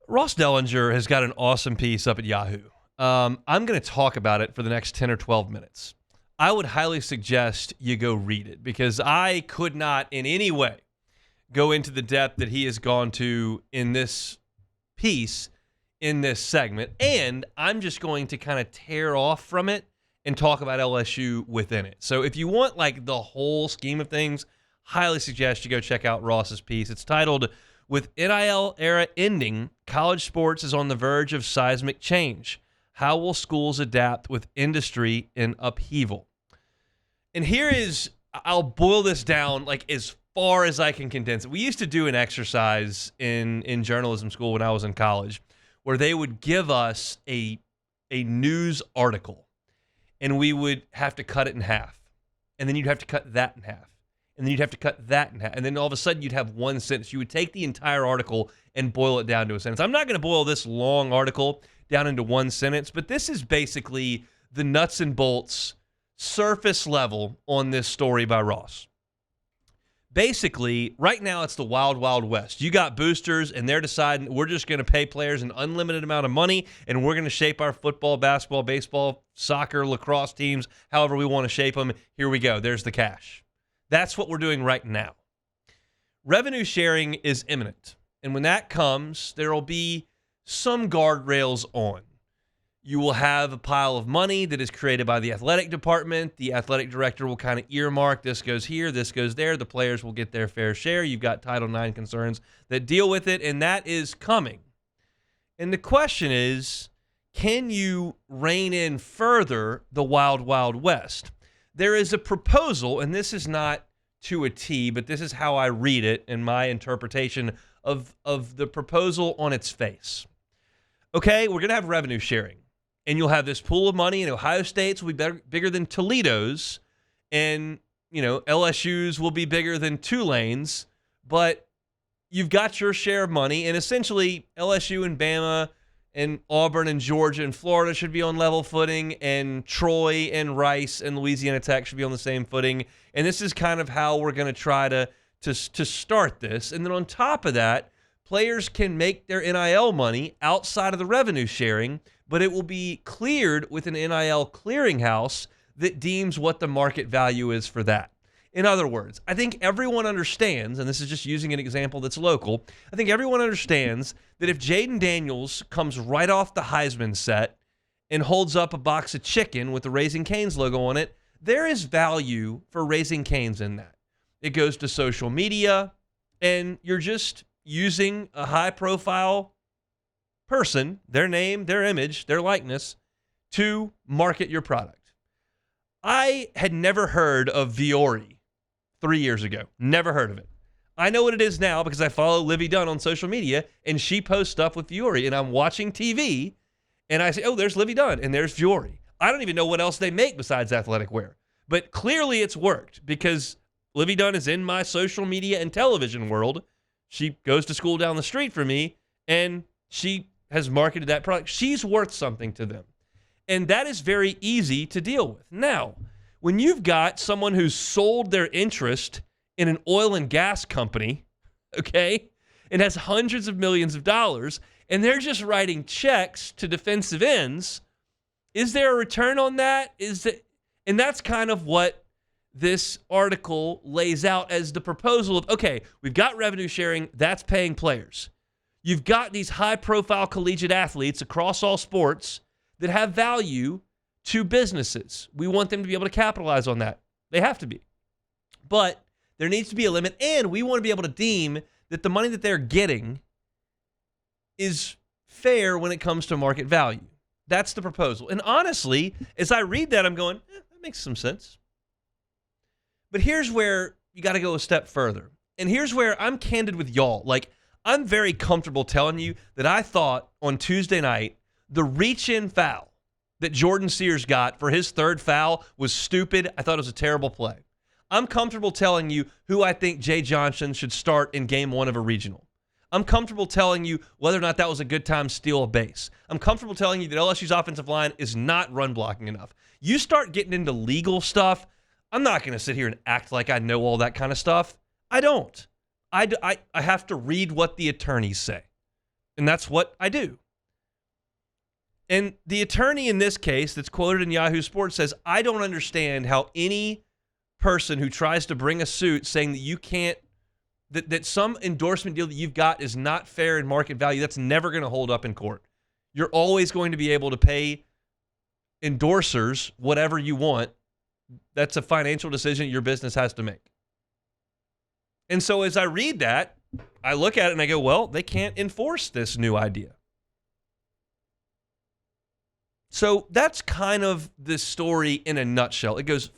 Ross Dellinger has got an awesome piece up at Yahoo. I'm going to talk about it for the next 10 or 12 minutes. I would highly suggest you go read it because I could not in any way go into the depth that he has gone to in this piece, in this segment. And I'm just going to kind of tear off from it and talk about LSU within it. So if you want like the whole scheme of things, highly suggest you go check out Ross's piece. It's titled, "With NIL Era Ending, College Sports is on the Verge of Seismic Change. How will schools adapt with industry in upheaval?" And here is, I'll boil this down like as far as I can condense it. We used to do an exercise in journalism school when I was in college where they would give us a news article and we would have to cut it in half. And then you'd have to cut that in half. And then you'd have to cut that in half. And then all of a sudden you'd have one sentence. You would take the entire article and boil it down to a sentence. I'm not going to boil this long article down into one sentence, but this is basically the nuts and bolts, surface level on this story by Ross. Basically, right now it's the wild, wild west. You got boosters, and they're deciding we're just going to pay players an unlimited amount of money, and we're going to shape our football, basketball, baseball, soccer, lacrosse teams however we want to shape them. Here we go. There's the cash. That's what we're doing right now. Revenue sharing is imminent, and when that comes, there will be some guardrails on. You will have a pile of money that is created by the athletic department. The athletic director will kind of earmark, this goes here, this goes there. The players will get their fair share. You've got Title IX concerns that deal with it, and that is coming. And the question is, can you rein in further the wild, wild west? There is a proposal, and this is not to a T, but this is how I read it in my interpretation of the proposal on its face. Okay, we're going to have revenue sharing. And you'll have this pool of money, and Ohio State's will be bigger than Toledo's, and LSU's will be bigger than Tulane's, but you've got your share of money, and essentially LSU and Bama and Auburn and Georgia and Florida should be on level footing, and Troy and Rice and Louisiana Tech should be on the same footing, and this is kind of how we're going to try to start this. And then on top of that, players can make their NIL money outside of the revenue sharing, but it will be cleared with an NIL clearinghouse that deems what the market value is for that. In other words, I think everyone understands, and this is just using an example that's local, I think everyone understands that if Jaden Daniels comes right off the Heisman set and holds up a box of chicken with the Raising Cane's logo on it, there is value for Raising Cane's in that. It goes to social media, and you're just using a high-profile person, their name, their image, their likeness, to market your product. I had never heard of Viore 3 years ago. Never heard of it. I know what it is now because I follow Livy Dunn on social media, and she posts stuff with Viore, and I'm watching TV, and I say, oh, there's Livy Dunn, and there's Viore. I don't even know what else they make besides athletic wear. But clearly it's worked because Livy Dunn is in my social media and television world. She goes to school down the street from me, and she has marketed that product. She's worth something to them. And that is very easy to deal with. Now, when you've got someone who's sold their interest in an oil and gas company, okay, and has hundreds of millions of dollars, and they're just writing checks to defensive ends, is there a return on that? And that's kind of what this article lays out as the proposal of, okay, we've got revenue sharing, that's paying players. You've got these high-profile collegiate athletes across all sports that have value to businesses. We want them to be able to capitalize on that. They have to be. But there needs to be a limit, and we want to be able to deem that the money that they're getting is fair when it comes to market value. That's the proposal. And honestly, as I read that, I'm going, that makes some sense. But here's where you got to go a step further. And here's where I'm candid with y'all. Like, I'm very comfortable telling you that I thought on Tuesday night, the reach-in foul that Jordan Sears got for his third foul was stupid. I thought it was a terrible play. I'm comfortable telling you who I think Jay Johnson should start in game one of a regional. I'm comfortable telling you whether or not that was a good time steal a base. I'm comfortable telling you that LSU's offensive line is not run blocking enough. You start getting into legal stuff, I'm not going to sit here and act like I know all that kind of stuff. I don't. I have to read what the attorneys say. And that's what I do. And the attorney in this case that's quoted in Yahoo Sports says, I don't understand how any person who tries to bring a suit saying that you can't, that some endorsement deal that you've got is not fair in market value, that's never going to hold up in court. You're always going to be able to pay endorsers whatever you want. That's a financial decision your business has to make. And so as I read that, I look at it and I go, well, they can't enforce this new idea. So that's kind of the story in a nutshell. It goes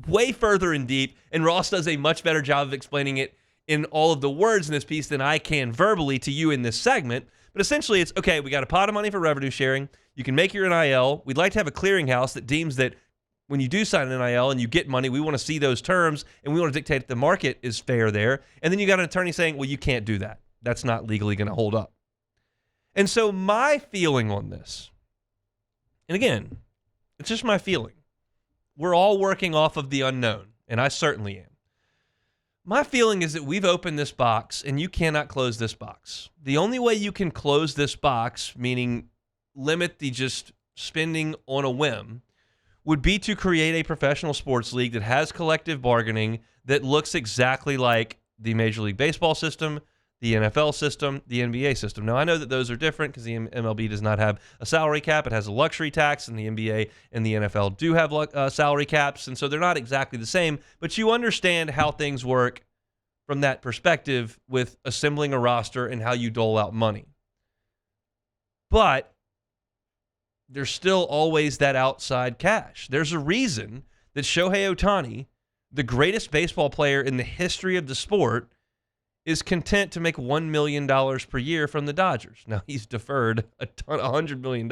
way further in deep, and Ross does a much better job of explaining it in all of the words in this piece than I can verbally to you in this segment. But essentially it's, okay, we got a pot of money for revenue sharing. You can make your NIL. We'd like to have a clearinghouse that deems that when you do sign an NIL and you get money, we want to see those terms, and we want to dictate that the market is fair there. And then you got an attorney saying, well, you can't do that. That's not legally going to hold up. And so my feeling on this, and again, it's just my feeling. We're all working off of the unknown, and I certainly am. My feeling is that we've opened this box, and you cannot close this box. The only way you can close this box, meaning limit the just spending on a whim, would be to create a professional sports league that has collective bargaining that looks exactly like the Major League Baseball system, the NFL system, the NBA system. Now, I know that those are different because the MLB does not have a salary cap. It has a luxury tax, and the NBA and the NFL do have salary caps, and so they're not exactly the same, but you understand how things work from that perspective with assembling a roster and how you dole out money. But there's still always that outside cash. There's a reason that Shohei Ohtani, the greatest baseball player in the history of the sport, is content to make $1 million per year from the Dodgers. Now, he's deferred $100 million,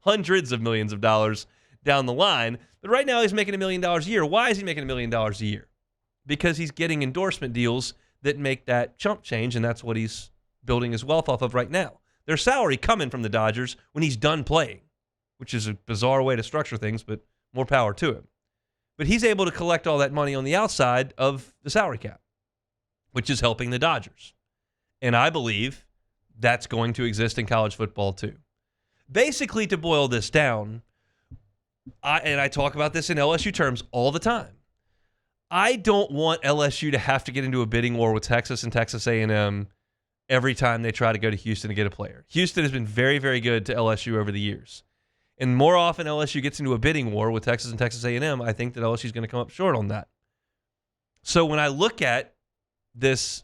hundreds of millions of dollars down the line, but right now he's making $1 million a year. Why is he making $1 million a year? Because he's getting endorsement deals that make that chump change, and that's what he's building his wealth off of right now. There's salary coming from the Dodgers when he's done playing, which is a bizarre way to structure things, but more power to him. But he's able to collect all that money on the outside of the salary cap, which is helping the Dodgers. And I believe that's going to exist in college football too. Basically, to boil this down, I talk about this in LSU terms all the time. I don't want LSU to have to get into a bidding war with Texas and Texas A&M every time they try to go to Houston to get a player. Houston has been very, very good to LSU over the years. And more often LSU gets into a bidding war with Texas and Texas A&M, I think that LSU is going to come up short on that. So when I look at this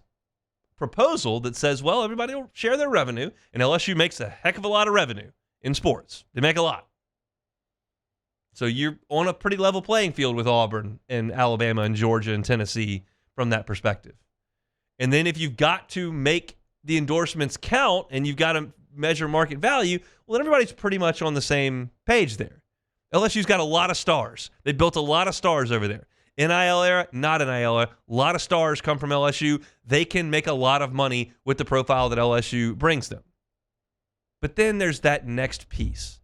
proposal that says, well, everybody will share their revenue, and LSU makes a heck of a lot of revenue in sports. They make a lot. So you're on a pretty level playing field with Auburn and Alabama and Georgia and Tennessee from that perspective. And then if you've got to make the endorsements count and you've got to measure market value, well, then everybody's pretty much on the same page there. LSU's got a lot of stars. They built a lot of stars over there. NIL era, not NIL era. A lot of stars come from LSU. They can make a lot of money with the profile that LSU brings them. But then there's that next piece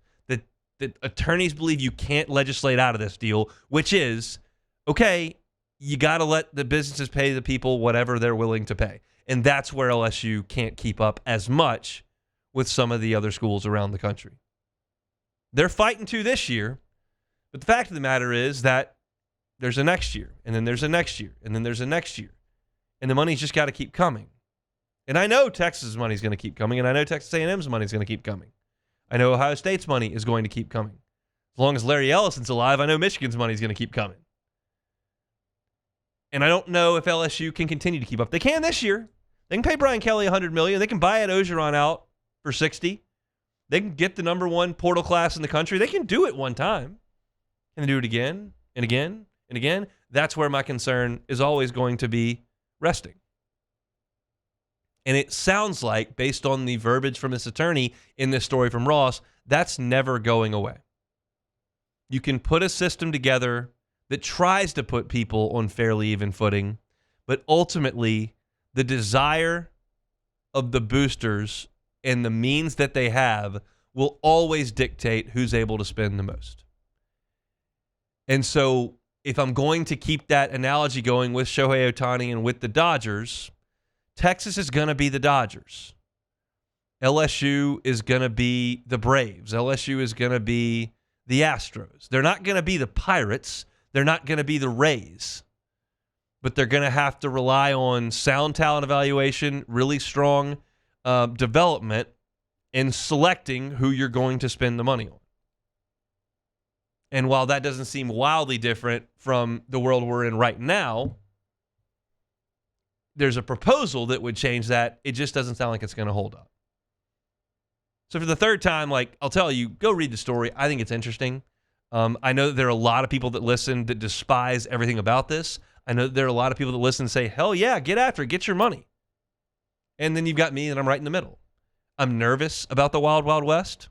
that attorneys believe you can't legislate out of this deal, which is, okay, you got to let the businesses pay the people whatever they're willing to pay. And that's where LSU can't keep up as much with some of the other schools around the country. They're fighting to this year, but the fact of the matter is that there's a next year, and then there's a next year, and then there's a next year. And the money's just got to keep coming. And I know Texas' money's going to keep coming, and I know Texas A&M's money's going to keep coming. I know Ohio State's money is going to keep coming. As long as Larry Ellison's alive, I know Michigan's money is going to keep coming. And I don't know if LSU can continue to keep up. They can this year. They can pay Brian Kelly $100 million. They can buy Ed Ogeron out for $60. They can get the number one portal class in the country. They can do it one time. And do it again and again and again. That's where my concern is always going to be resting. And it sounds like, based on the verbiage from this attorney in this story from Ross, that's never going away. You can put a system together that tries to put people on fairly even footing, but ultimately the desire of the boosters and the means that they have will always dictate who's able to spend the most. And so if I'm going to keep that analogy going with Shohei Ohtani and with the Dodgers, Texas is going to be the Dodgers. LSU is going to be the Braves. LSU is going to be the Astros. They're not going to be the Pirates. They're not going to be the Rays. But they're going to have to rely on sound talent evaluation, really strong development, and selecting who you're going to spend the money on. And while that doesn't seem wildly different from the world we're in right now, there's a proposal that would change that. It just doesn't sound like it's going to hold up. So for the third time, I'll tell you, go read the story. I think it's interesting. I know that there are a lot of people that listen that despise everything about this. I know that there are a lot of people that listen and say, hell yeah, get after it, get your money. And then you've got me, and I'm right in the middle. I'm nervous about the Wild Wild West,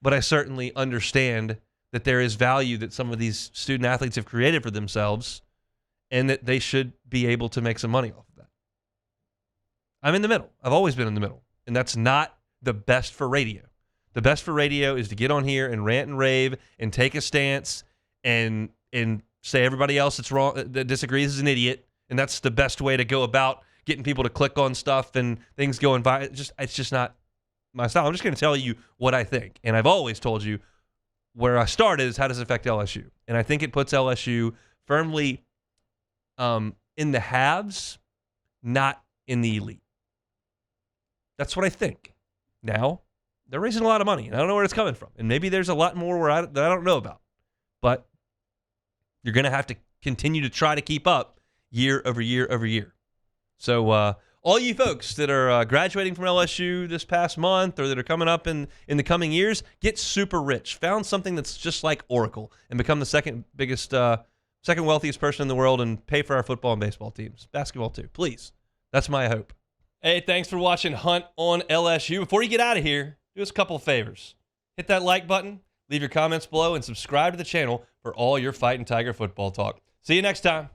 but I certainly understand that there is value that some of these student athletes have created for themselves and that they should be able to make some money off of that. I'm in the middle. I've always been in the middle, and that's not the best for radio. The best for radio is to get on here and rant and rave and take a stance and say everybody else that's wrong, that disagrees, is an idiot, and that's the best way to go about getting people to click on stuff and things going by. It's just not my style. I'm just going to tell you what I think, and I've always told you where I started is how does it affect LSU, and I think it puts LSU firmly in the haves, not in the elite. That's what I think. Now, they're raising a lot of money, and I don't know where it's coming from, and maybe there's a lot more that I don't know about, but you're going to have to continue to try to keep up year over year over year. So all you folks that are graduating from LSU this past month or that are coming up in the coming years, get super rich. Found something that's just like Oracle and become the second wealthiest person in the world and pay for our football and baseball teams. Basketball too, please. That's my hope. Hey, thanks for watching Hunt on LSU. Before you get out of here, do us a couple of favors. Hit that like button, leave your comments below, and subscribe to the channel for all your Fighting Tiger football talk. See you next time.